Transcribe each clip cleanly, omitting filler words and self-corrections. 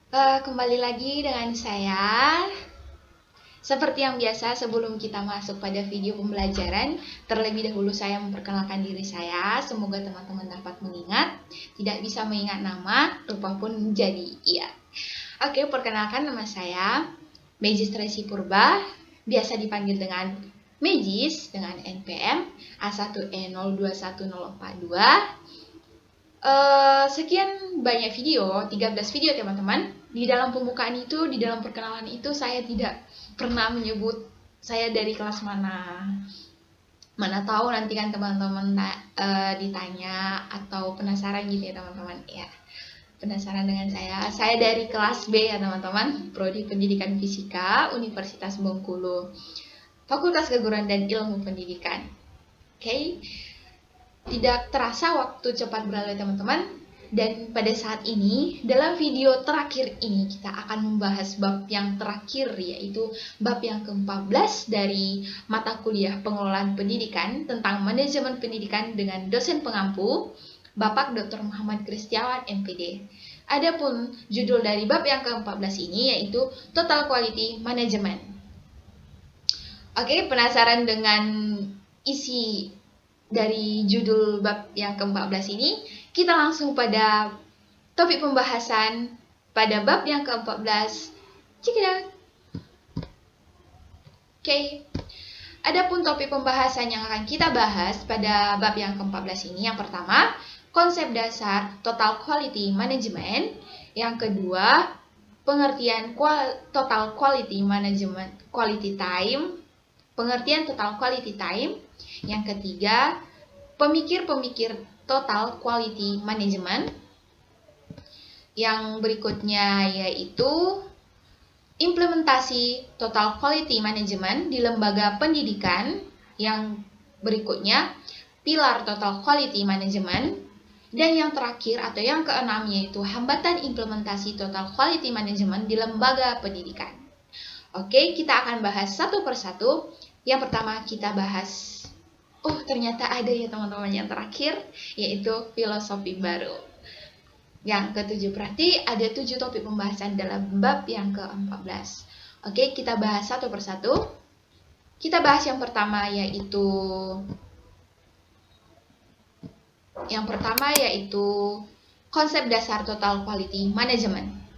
Kembali lagi dengan saya. Seperti yang biasa, sebelum kita masuk pada video pembelajaran, terlebih dahulu saya memperkenalkan diri saya. Semoga teman-teman dapat mengingat. Tidak bisa mengingat nama, lupa pun jadi iya. Oke, perkenalkan nama saya Magis Tracy Purba, biasa dipanggil dengan Magis dengan NPM A1E021042. Sekian banyak video, 13 video teman-teman. Di dalam pembukaan itu, di dalam perkenalan itu saya tidak pernah menyebut saya dari kelas mana. Mana tahu nanti kan teman-teman ditanya atau penasaran gitu ya teman-teman. Ya, penasaran dengan saya. Saya dari kelas B ya teman-teman, Prodi Pendidikan Fisika, Universitas Bengkulu, Fakultas Keguruan dan Ilmu Pendidikan. Oke. Tidak terasa waktu cepat berlalu teman-teman. Dan pada saat ini, dalam video terakhir ini kita akan membahas bab yang terakhir, yaitu bab yang ke-14 dari mata kuliah pengelolaan pendidikan tentang manajemen pendidikan dengan dosen pengampu Bapak Dr. Muhammad Kristiawan MPD. Adapun judul dari bab yang ke-14 ini yaitu Total Quality Management. Oke, penasaran dengan isi dari judul bab yang ke-14 ini? Kita langsung pada topik pembahasan pada bab yang ke-14. Check it out. Oke. Adapun topik pembahasan yang akan kita bahas pada bab yang ke-14 ini, yang pertama, konsep dasar Total Quality Management. Yang kedua, pengertian Total Quality Management, Quality Time. Pengertian Total Quality Time. Yang ketiga, pemikir-pemikir Total Quality Management. Yang berikutnya yaitu implementasi Total Quality Management di lembaga pendidikan. Yang berikutnya, pilar Total Quality Management. Dan yang terakhir atau yang keenam yaitu hambatan implementasi Total Quality Management di lembaga pendidikan. Oke, kita akan bahas satu persatu. Yang pertama kita bahas, ternyata ada ya teman-teman yang terakhir, yaitu filosofi baru. Yang ke-7, berarti ada 7 topik pembahasan dalam bab yang ke-14. Oke, kita bahas satu persatu. Kita bahas yang pertama yaitu konsep dasar Total Quality Management.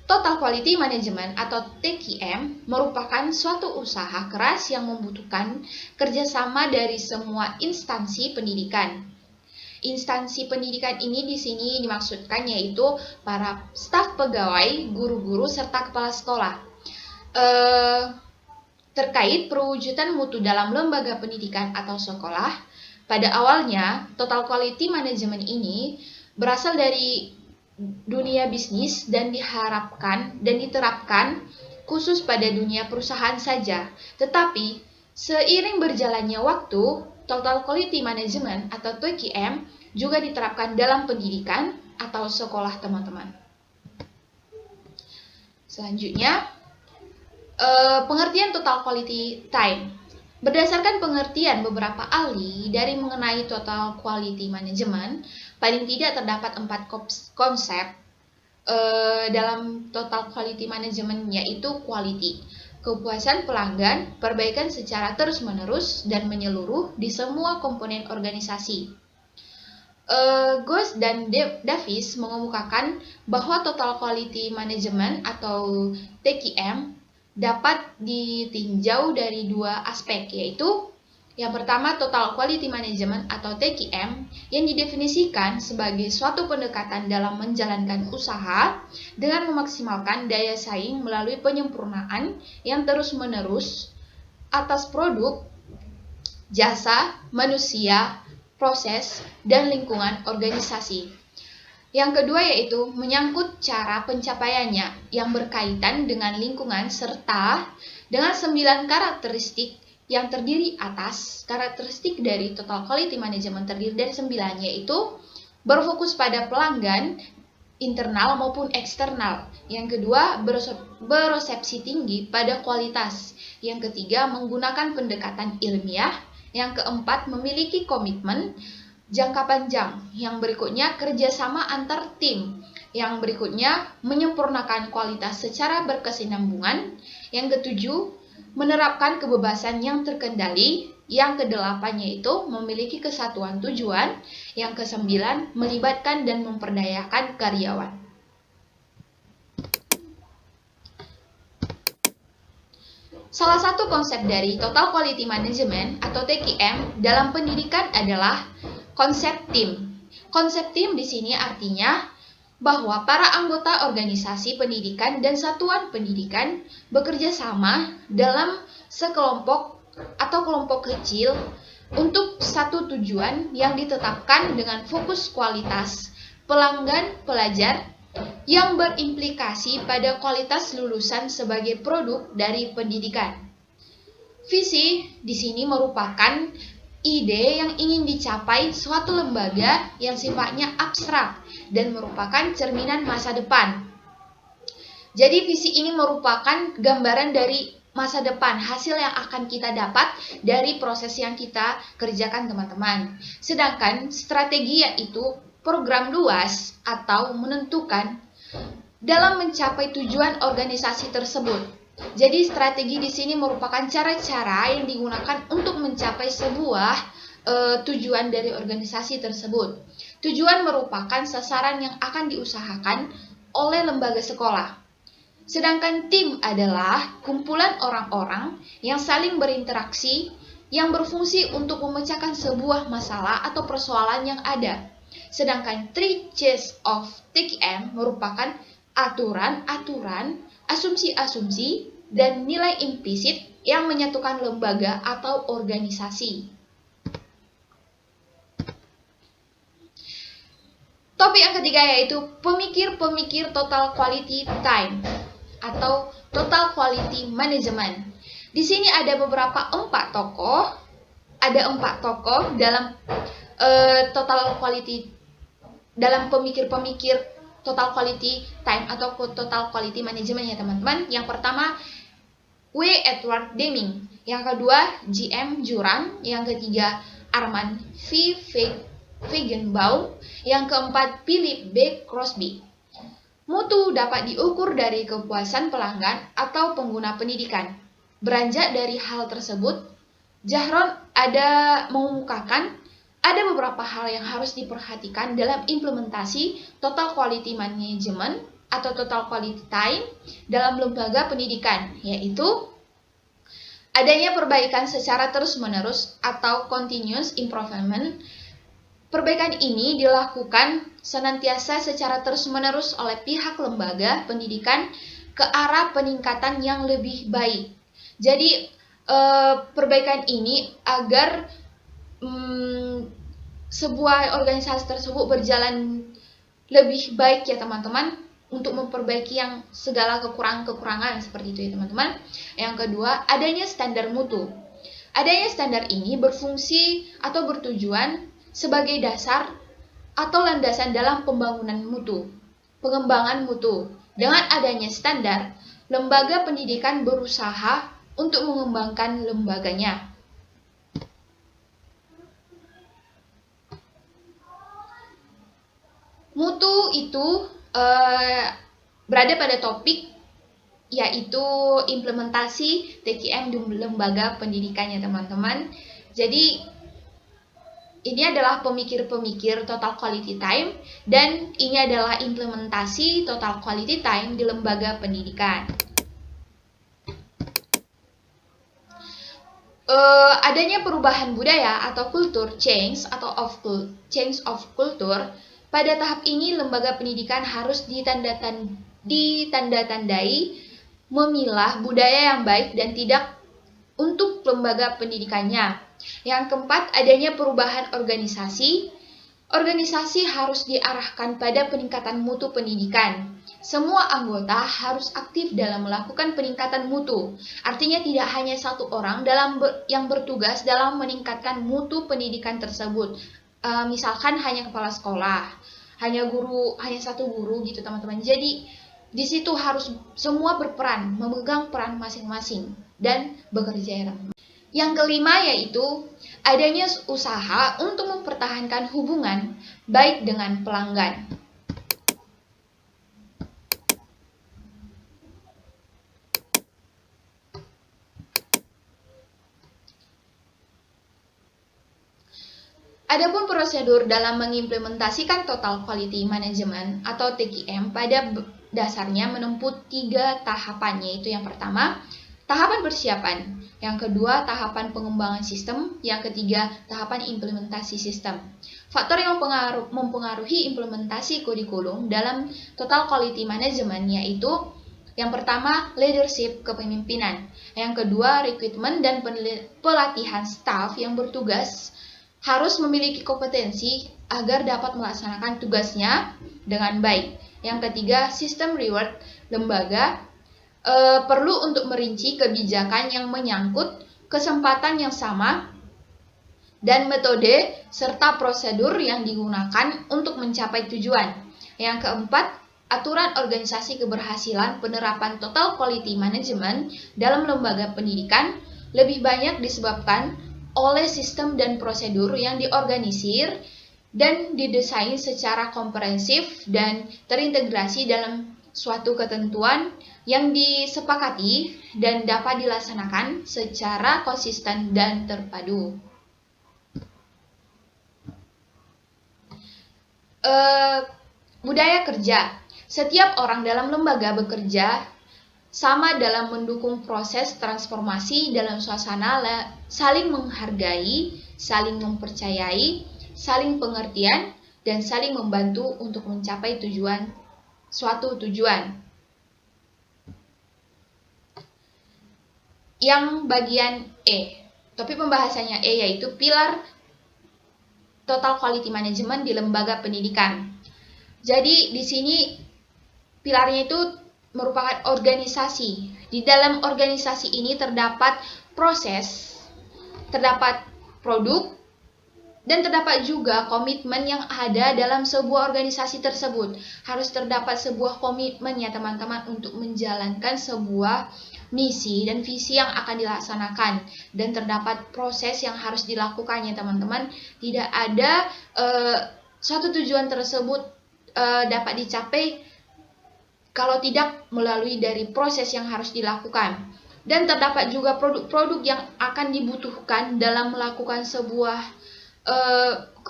Total Quality Management atau TQM merupakan suatu usaha keras yang membutuhkan kerjasama dari semua instansi pendidikan. Instansi pendidikan ini di sini dimaksudkan yaitu para staf pegawai, guru-guru, serta kepala sekolah. Terkait perwujudan mutu dalam lembaga pendidikan atau sekolah, pada awalnya Total Quality Management ini berasal dari dunia bisnis dan diharapkan dan diterapkan khusus pada dunia perusahaan saja. Tetapi seiring berjalannya waktu, Total Quality Management atau TQM juga diterapkan dalam pendidikan atau sekolah teman-teman. Selanjutnya, pengertian Total Quality Time. Berdasarkan pengertian beberapa ahli dari mengenai Total Quality Management, paling tidak terdapat 4 konsep dalam Total Quality Management, yaitu quality, kepuasan pelanggan, perbaikan secara terus-menerus dan menyeluruh di semua komponen organisasi. Goss dan Davis mengemukakan bahwa Total Quality Management atau TQM dapat ditinjau dari 2 aspek, yaitu yang pertama, Total Quality Management atau TQM yang didefinisikan sebagai suatu pendekatan dalam menjalankan usaha dengan memaksimalkan daya saing melalui penyempurnaan yang terus-menerus atas produk, jasa, manusia, proses, dan lingkungan organisasi. Yang kedua yaitu menyangkut cara pencapaiannya yang berkaitan dengan lingkungan serta dengan 9 karakteristik yang terdiri atas karakteristik dari Total Quality Management terdiri dari 9, yaitu berfokus pada pelanggan internal maupun eksternal. Yang kedua, berosepsi tinggi pada kualitas. Yang ketiga, menggunakan pendekatan ilmiah. Yang keempat, memiliki komitmen jangka panjang. Yang berikutnya, kerjasama antar tim. Yang berikutnya, menyempurnakan kualitas secara berkesinambungan. Yang ketujuh, menerapkan kebebasan yang terkendali. Yang kedelapan yaitu memiliki kesatuan tujuan. Yang kesembilan, melibatkan dan memperdayakan karyawan. Salah satu konsep dari Total Quality Management atau TQM dalam pendidikan adalah konsep tim. Konsep tim di sini artinya bahwa para anggota organisasi pendidikan dan satuan pendidikan bekerja sama dalam sekelompok atau kelompok kecil untuk satu tujuan yang ditetapkan dengan fokus kualitas pelanggan pelajar yang berimplikasi pada kualitas lulusan sebagai produk dari pendidikan. Visi di sini merupakan ide yang ingin dicapai suatu lembaga yang sifatnya abstrak dan merupakan cerminan masa depan. Jadi visi ini merupakan gambaran dari masa depan, hasil yang akan kita dapat dari proses yang kita kerjakan teman-teman. Sedangkan strategi yaitu program luas atau menentukan dalam mencapai tujuan organisasi tersebut. Jadi strategi di sini merupakan cara-cara yang digunakan untuk mencapai sebuah tujuan dari organisasi tersebut. Tujuan merupakan sasaran yang akan diusahakan oleh lembaga sekolah. Sedangkan tim adalah kumpulan orang-orang yang saling berinteraksi yang berfungsi untuk memecahkan sebuah masalah atau persoalan yang ada. Sedangkan three C's of TQM merupakan aturan-aturan, asumsi-asumsi, dan nilai implisit yang menyatukan lembaga atau organisasi. Topik yang ketiga yaitu pemikir-pemikir total quality time atau total quality management. Di sini ada empat tokoh dalam total quality, dalam pemikir-pemikir total quality time atau total quality management ya teman-teman. Yang pertama W. Edward Deming, yang kedua G.M. Jurang, yang ketiga Armand V. Feigenbaum, yang keempat Philip B. Crosby. Mutu dapat diukur dari kepuasan pelanggan atau pengguna pendidikan. Beranjak dari hal tersebut, Jahron mengemukakan ada beberapa hal yang harus diperhatikan dalam implementasi total quality management atau total quality time dalam lembaga pendidikan, yaitu adanya perbaikan secara terus-menerus atau continuous improvement. Perbaikan ini dilakukan senantiasa secara terus-menerus oleh pihak lembaga pendidikan ke arah peningkatan yang lebih baik. Jadi perbaikan ini agar sebuah organisasi tersebut berjalan lebih baik ya teman-teman, untuk memperbaiki yang segala kekurangan-kekurangan seperti itu ya teman-teman. Yang kedua, adanya standar mutu. Adanya standar ini berfungsi atau bertujuan sebagai dasar atau landasan dalam pengembangan mutu. Dengan adanya standar, lembaga pendidikan berusaha untuk mengembangkan lembaganya. Mutu itu berada pada topik yaitu implementasi TQM di lembaga pendidikannya teman-teman. Jadi ini adalah pemikir-pemikir total quality time dan ini adalah implementasi total quality time di lembaga pendidikan. Adanya perubahan budaya atau kultur change of culture. Pada tahap ini lembaga pendidikan harus ditanda-tandai memilah budaya yang baik dan tidak untuk lembaga pendidikannya. Yang keempat, adanya perubahan organisasi. Organisasi harus diarahkan pada peningkatan mutu pendidikan. Semua anggota harus aktif dalam melakukan peningkatan mutu. Artinya tidak hanya satu orang yang bertugas dalam meningkatkan mutu pendidikan tersebut. Misalkan hanya kepala sekolah, hanya satu guru gitu teman-teman. Jadi di situ harus semua berperan, memegang peran masing-masing dan bekerja. Yang kelima yaitu adanya usaha untuk mempertahankan hubungan baik dengan pelanggan. Adapun prosedur dalam mengimplementasikan Total Quality Management atau TQM pada dasarnya menempuh 3 tahapan, yaitu yang pertama, tahapan persiapan, yang kedua, tahapan pengembangan sistem, yang ketiga, tahapan implementasi sistem. Faktor yang mempengaruhi implementasi kurikulum dalam Total Quality Management yaitu yang pertama, leadership kepemimpinan, yang kedua, recruitment dan pelatihan staff yang bertugas harus memiliki kompetensi agar dapat melaksanakan tugasnya dengan baik. Yang ketiga, sistem reward lembaga perlu untuk merinci kebijakan yang menyangkut kesempatan yang sama dan metode serta prosedur yang digunakan untuk mencapai tujuan. Yang keempat, aturan organisasi keberhasilan penerapan Total Quality Management dalam lembaga pendidikan lebih banyak disebabkan oleh sistem dan prosedur yang diorganisir dan didesain secara komprehensif dan terintegrasi dalam suatu ketentuan yang disepakati dan dapat dilaksanakan secara konsisten dan terpadu. Budaya kerja. Setiap orang dalam lembaga bekerja sama dalam mendukung proses transformasi dalam suasana saling menghargai, saling mempercayai, saling pengertian, dan saling membantu untuk mencapai suatu tujuan. Yang bagian E, topik pembahasannya E yaitu pilar Total Quality Management di lembaga pendidikan. Jadi di sini pilarnya itu merupakan organisasi. Di dalam organisasi ini terdapat proses, terdapat produk, dan terdapat juga komitmen yang ada dalam sebuah organisasi tersebut. Harus terdapat sebuah komitmen ya teman-teman untuk menjalankan sebuah misi dan visi yang akan dilaksanakan. Dan terdapat proses yang harus dilakukan ya teman-teman. Tidak ada suatu tujuan tersebut dapat dicapai kalau tidak melalui dari proses yang harus dilakukan. Dan terdapat juga produk-produk yang akan dibutuhkan dalam melakukan sebuah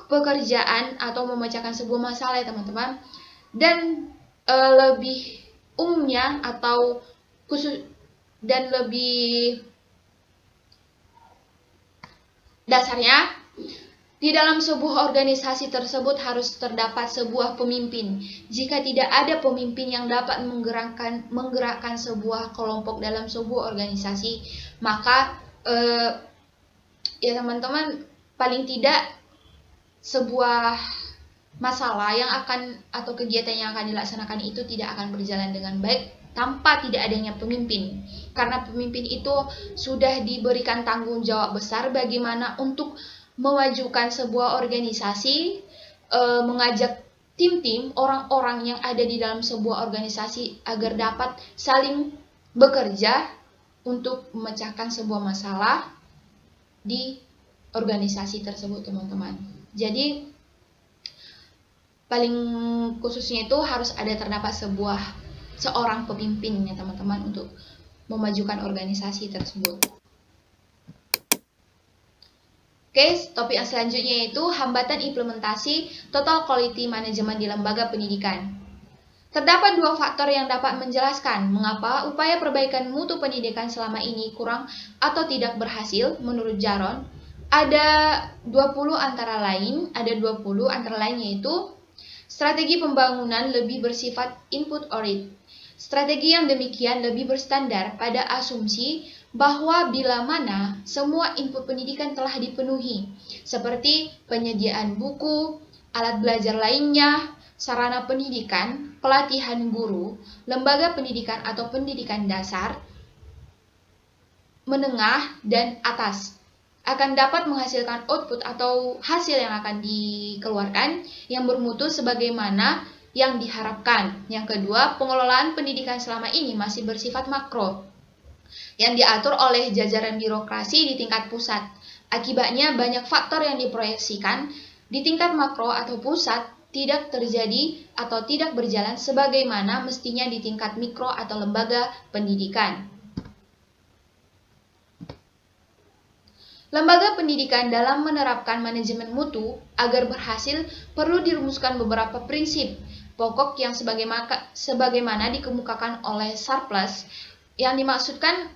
pekerjaan atau memecahkan sebuah masalah ya teman-teman. Dan lebih umumnya atau khusus dan lebih dasarnya, di dalam sebuah organisasi tersebut harus terdapat sebuah pemimpin. Jika tidak ada pemimpin yang dapat menggerakkan sebuah kelompok dalam sebuah organisasi, maka ya teman-teman, paling tidak sebuah masalah yang akan atau kegiatan yang akan dilaksanakan itu tidak akan berjalan dengan baik tanpa tidak adanya pemimpin. Karena pemimpin itu sudah diberikan tanggung jawab besar bagaimana untuk memajukan sebuah organisasi, mengajak tim-tim orang-orang yang ada di dalam sebuah organisasi agar dapat saling bekerja untuk memecahkan sebuah masalah di organisasi tersebut teman-teman. Jadi paling khususnya itu harus terdapat seorang pemimpin ya teman-teman untuk memajukan organisasi tersebut. Oke, topik yang selanjutnya yaitu hambatan implementasi Total Quality Management di lembaga pendidikan. Terdapat 2 faktor yang dapat menjelaskan mengapa upaya perbaikan mutu pendidikan selama ini kurang atau tidak berhasil menurut Jaron. Ada 20 antara lain yaitu strategi pembangunan lebih bersifat input oriented. Strategi yang demikian lebih berstandar pada asumsi bahwa bila mana semua input pendidikan telah dipenuhi, seperti penyediaan buku, alat belajar lainnya, sarana pendidikan, pelatihan guru, lembaga pendidikan atau pendidikan dasar, menengah, dan atas, akan dapat menghasilkan output atau hasil yang akan dikeluarkan yang bermutu sebagaimana yang diharapkan. Yang kedua, pengelolaan pendidikan selama ini masih bersifat makro, yang diatur oleh jajaran birokrasi di tingkat pusat. Akibatnya banyak faktor yang diproyeksikan di tingkat makro atau pusat tidak terjadi atau tidak berjalan sebagaimana mestinya di tingkat mikro atau lembaga pendidikan. Lembaga pendidikan dalam menerapkan manajemen mutu agar berhasil perlu dirumuskan beberapa prinsip pokok yang sebagaimana dikemukakan oleh Surplus. Yang dimaksudkan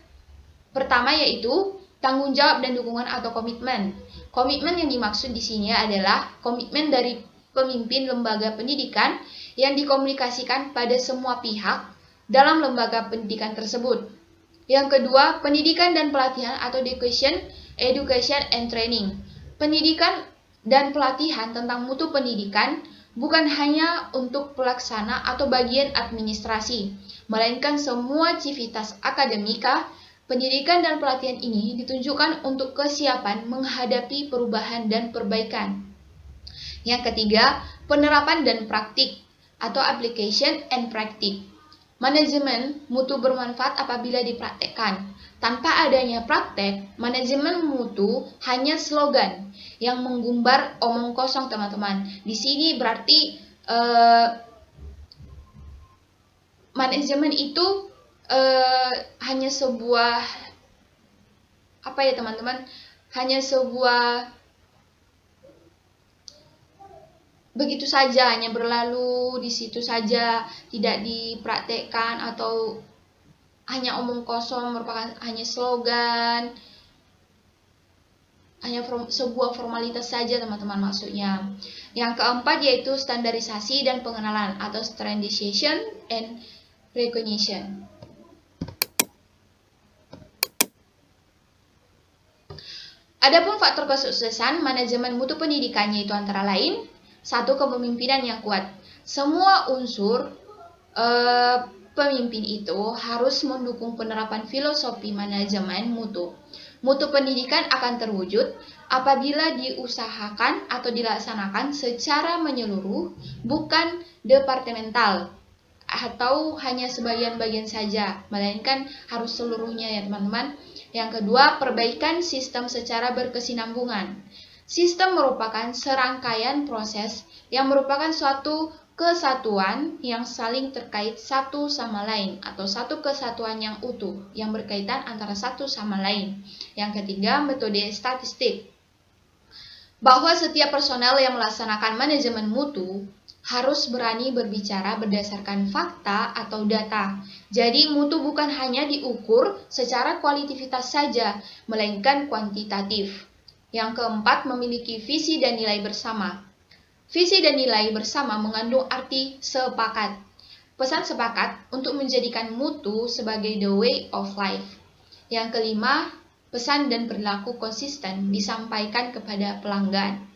pertama yaitu tanggung jawab dan dukungan atau komitmen. Komitmen yang dimaksud di sini adalah komitmen dari pemimpin lembaga pendidikan yang dikomunikasikan pada semua pihak dalam lembaga pendidikan tersebut. Yang kedua, pendidikan dan pelatihan atau education and training. Pendidikan dan pelatihan tentang mutu pendidikan bukan hanya untuk pelaksana atau bagian administrasi, melainkan semua civitas akademika. Pendidikan dan pelatihan ini ditunjukkan untuk kesiapan menghadapi perubahan dan perbaikan. Yang ketiga, penerapan dan praktik atau application and practice. Manajemen mutu bermanfaat apabila dipraktekkan. Tanpa adanya praktek, manajemen mutu hanya slogan yang menggumbar omong kosong, teman-teman. Di sini berarti manajemen itu hanya sebuah apa ya, teman-teman? Hanya sebuah begitu saja, hanya berlalu di situ saja, tidak dipraktekkan atau hanya omong kosong, merupakan hanya slogan, hanya sebuah formalitas saja, teman-teman, maksudnya. Yang keempat yaitu standarisasi dan pengenalan atau standardization and recognition. Adapun faktor kesuksesan manajemen mutu pendidikan yaitu antara lain: satu, kepemimpinan yang kuat. Semua unsur pemimpin itu harus mendukung penerapan filosofi manajemen mutu. Mutu pendidikan akan terwujud apabila diusahakan atau dilaksanakan secara menyeluruh, bukan departemental atau hanya sebagian-bagian saja, melainkan harus seluruhnya ya, teman-teman. Yang kedua, perbaikan sistem secara berkesinambungan. Sistem merupakan serangkaian proses yang merupakan suatu kesatuan yang saling terkait satu sama lain atau satu kesatuan yang utuh yang berkaitan antara satu sama lain. Yang ketiga, metode statistik. Bahwa setiap personel yang melaksanakan manajemen mutu harus berani berbicara berdasarkan fakta atau data. Jadi mutu bukan hanya diukur secara kualitatif saja, melainkan kuantitatif. Yang keempat, memiliki visi dan nilai bersama. Visi dan nilai bersama mengandung arti sepakat. Pesan sepakat untuk menjadikan mutu sebagai the way of life. Yang kelima, pesan dan perilaku konsisten disampaikan kepada pelanggan.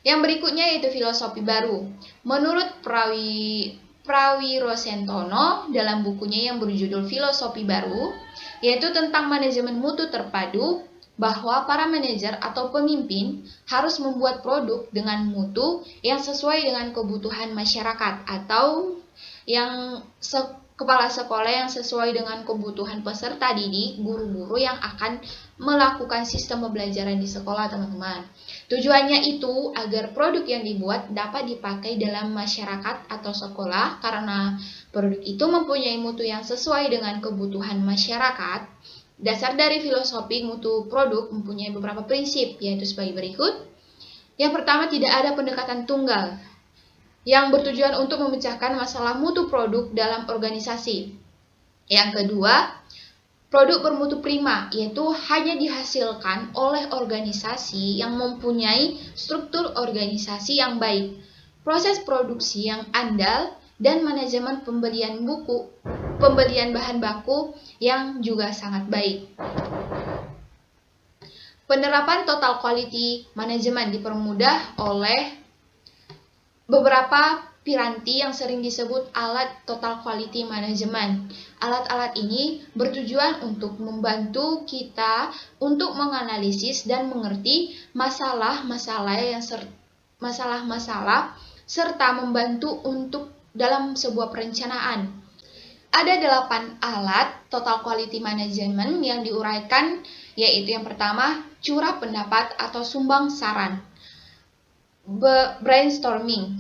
Yang berikutnya yaitu filosofi baru. Menurut Prawirosentono dalam bukunya yang berjudul Filosofi Baru, yaitu tentang manajemen mutu terpadu, bahwa para manajer atau pemimpin harus membuat produk dengan mutu yang sesuai dengan kebutuhan masyarakat atau yang kepala sekolah yang sesuai dengan kebutuhan peserta didik, guru-guru yang akan melakukan sistem pembelajaran di sekolah, teman-teman. Tujuannya itu agar produk yang dibuat dapat dipakai dalam masyarakat atau sekolah, karena produk itu mempunyai mutu yang sesuai dengan kebutuhan masyarakat. Dasar dari filosofi mutu produk mempunyai beberapa prinsip, yaitu sebagai berikut. Yang pertama, tidak ada pendekatan tunggal yang bertujuan untuk memecahkan masalah mutu produk dalam organisasi. Yang kedua, produk bermutu prima, yaitu hanya dihasilkan oleh organisasi yang mempunyai struktur organisasi yang baik, proses produksi yang andal, dan manajemen pembelian bahan baku yang juga sangat baik. Penerapan total quality management dipermudah oleh beberapa piranti yang sering disebut alat total quality management. Alat-alat ini bertujuan untuk membantu kita untuk menganalisis dan mengerti masalah-masalah serta membantu untuk dalam sebuah perencanaan. Ada 8 alat total quality management yang diuraikan, yaitu yang pertama, curah pendapat atau sumbang saran. Brainstorming.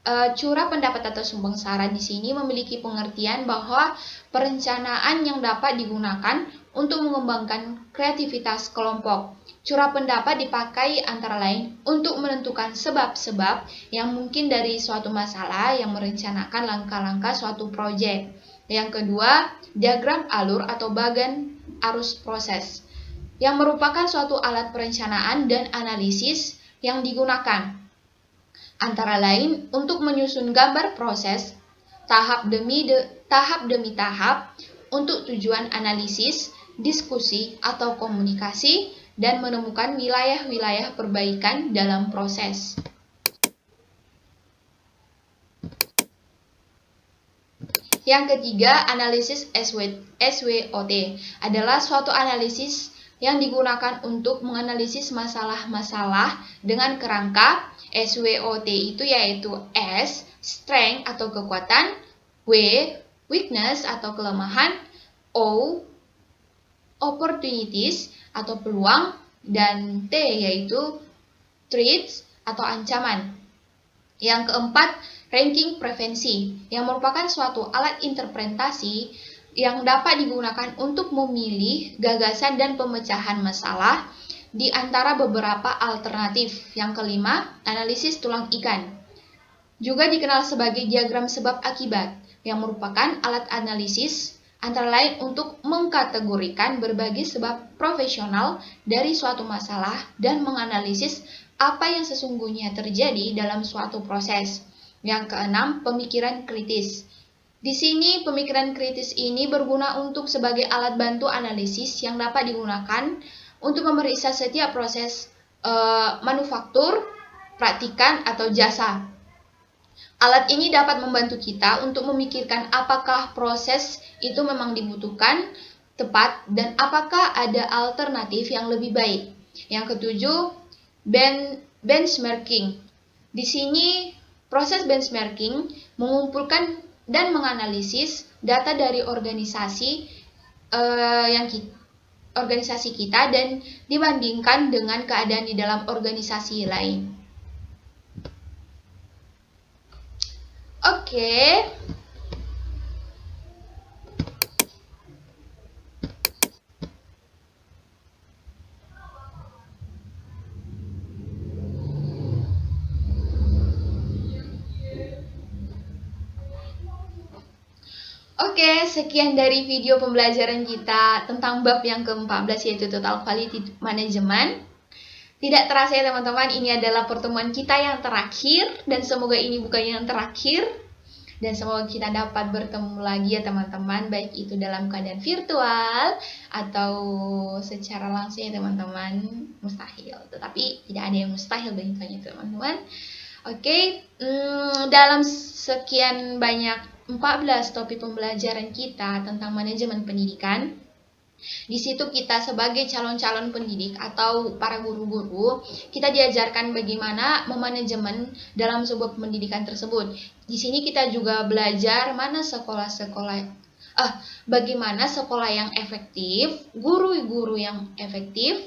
Curah pendapat atau sumbang sara di sini memiliki pengertian bahwa perencanaan yang dapat digunakan untuk mengembangkan kreativitas kelompok. Curah pendapat dipakai antara lain untuk menentukan sebab-sebab yang mungkin dari suatu masalah yang merencanakan langkah-langkah suatu proyek. Yang kedua, diagram alur atau bagan arus proses, yang merupakan suatu alat perencanaan dan analisis yang digunakan antara lain untuk menyusun gambar proses tahap demi tahap untuk tujuan analisis, diskusi, atau komunikasi, dan menemukan wilayah-wilayah perbaikan dalam proses. Yang ketiga, analisis SWOT adalah suatu analisis yang digunakan untuk menganalisis masalah-masalah dengan kerangka SWOT itu yaitu S, strength atau kekuatan, W, weakness atau kelemahan, O, opportunities atau peluang, dan T yaitu threats atau ancaman. Yang keempat, ranking preferensi yang merupakan suatu alat interpretasi yang dapat digunakan untuk memilih gagasan dan pemecahan masalah di antara beberapa alternatif. Yang kelima, analisis tulang ikan. Juga dikenal sebagai diagram sebab akibat, yang merupakan alat analisis antara lain untuk mengkategorikan berbagai sebab profesional dari suatu masalah dan menganalisis apa yang sesungguhnya terjadi dalam suatu proses. Yang keenam, pemikiran kritis. Di sini pemikiran kritis ini berguna untuk sebagai alat bantu analisis yang dapat digunakan untuk memeriksa setiap proses manufaktur, praktikan, atau jasa. Alat ini dapat membantu kita untuk memikirkan apakah proses itu memang dibutuhkan, tepat, dan apakah ada alternatif yang lebih baik. Yang ketujuh, benchmarking. Di sini proses benchmarking mengumpulkan dan menganalisis data dari organisasi kita dan dibandingkan dengan keadaan di dalam organisasi lain. Oke. Oke, sekian dari video pembelajaran kita tentang bab yang ke-14 yaitu Total Quality Management. Tidak terasa ya teman-teman, ini adalah pertemuan kita yang terakhir dan semoga ini bukan yang terakhir. Dan semoga kita dapat bertemu lagi ya teman-teman, baik itu dalam keadaan virtual atau secara langsung ya teman-teman. Mustahil, tetapi tidak ada yang mustahil bagi teman-teman. Oke, dalam sekian banyak 14 topik pembelajaran kita tentang manajemen pendidikan. Di situ kita sebagai calon-calon pendidik atau para guru-guru, kita diajarkan bagaimana memanajemen dalam sebuah pendidikan tersebut. Di sini kita juga belajar bagaimana sekolah yang efektif, guru-guru yang efektif,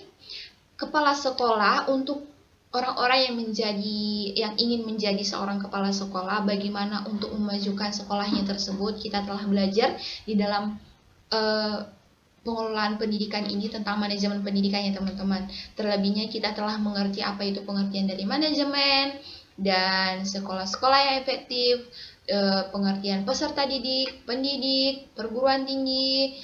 kepala sekolah untuk orang-orang yang ingin menjadi seorang kepala sekolah, bagaimana untuk memajukan sekolahnya tersebut. Kita telah belajar di dalam pengelolaan pendidikan ini tentang manajemen pendidikan ya teman-teman. Terlebihnya kita telah mengerti apa itu pengertian dari manajemen dan sekolah-sekolah yang efektif, pengertian peserta didik, pendidik, perguruan tinggi,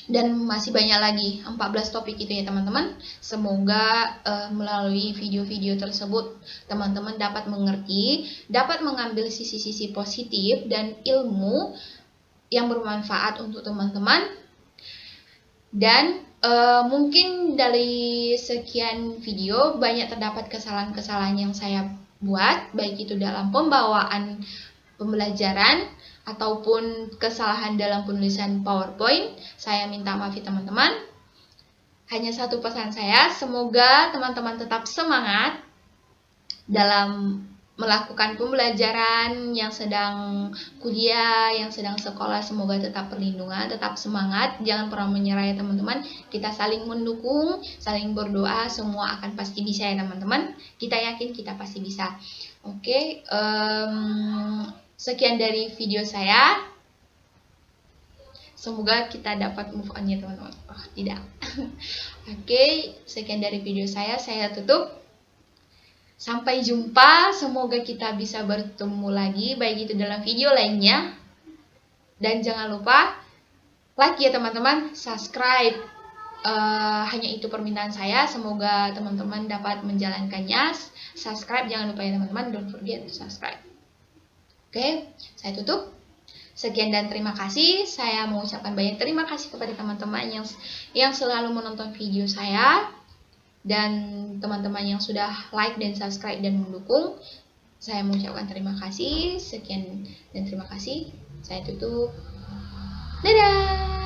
dan masih banyak lagi 14 topik itu ya teman-teman. Semoga melalui video-video tersebut teman-teman dapat mengerti, dapat mengambil sisi-sisi positif dan ilmu yang bermanfaat untuk teman-teman. Dan mungkin dari sekian video banyak terdapat kesalahan-kesalahan yang saya buat, baik itu dalam pembawaan pembelajaran ataupun kesalahan dalam penulisan PowerPoint. Saya minta maaf ya teman-teman. Hanya satu pesan saya, semoga teman-teman tetap semangat dalam melakukan pembelajaran, yang sedang kuliah, yang sedang sekolah, semoga tetap perlindungan, tetap semangat, jangan pernah menyerah ya teman-teman. Kita saling mendukung, saling berdoa, semua akan pasti bisa ya teman-teman. Kita yakin kita pasti bisa. Oke, sekian dari video saya. Semoga kita dapat move on ya teman-teman. Oh, tidak. Oke, sekian dari video saya tutup. Sampai jumpa, semoga kita bisa bertemu lagi, baik itu dalam video lainnya. Dan jangan lupa like ya teman-teman, subscribe. Hanya itu permintaan saya, semoga teman-teman dapat menjalankannya. Subscribe, jangan lupa ya teman-teman, don't forget to subscribe. Oke, saya tutup. Sekian dan terima kasih. Saya mengucapkan banyak terima kasih kepada teman-teman yang selalu menonton video saya, dan teman-teman yang sudah like dan subscribe dan mendukung. Saya mengucapkan terima kasih. Sekian dan terima kasih. Saya tutup. Dadah.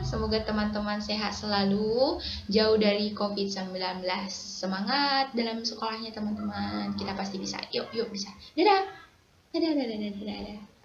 Semoga teman-teman sehat selalu, jauh dari COVID-19. Semangat dalam sekolahnya teman-teman. Kita pasti bisa. Yuk bisa. Dadah. Dadah.